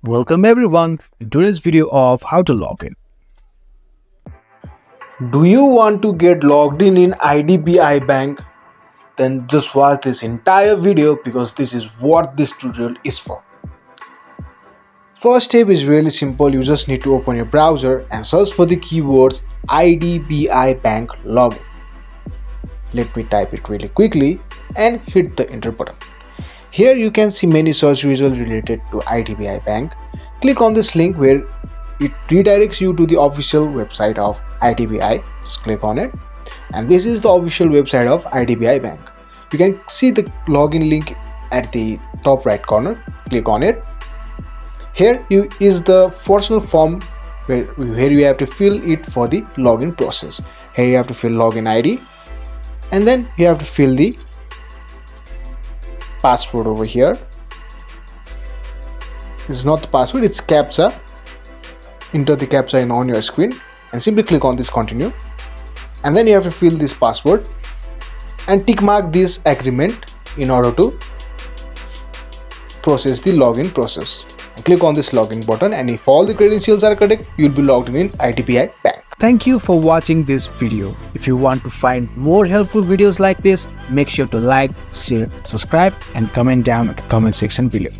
Welcome everyone in today's video of how to log in. Do you want to get logged in IDBI Bank? Then just watch this entire video because this is what this tutorial is for. First step is really simple. You just need to open your browser and search for the keywords IDBI Bank login. Let me type it really quickly and hit the enter button. Here you can see many search results related to IDBI Bank. Click on this link where it redirects you to the official website of IDBI. Just click on it, and this is the official website of IDBI Bank. You can see the login link at the top right corner. Click on it. Here is the personal form where you have to fill it for the login process. Here you have to fill login ID, and then you have to fill the password over here. This is not the password, it's CAPTCHA. Enter the CAPTCHA on your screen and simply click on this continue, and then you have to fill this password and tick mark this agreement in order to process the login process. And click on this login button, and if all the credentials are correct, you'll be logged in IDBI Bank. Thank you for watching this video. If you want to find more helpful videos like this, make sure to like, share, subscribe and comment down in the comment section below.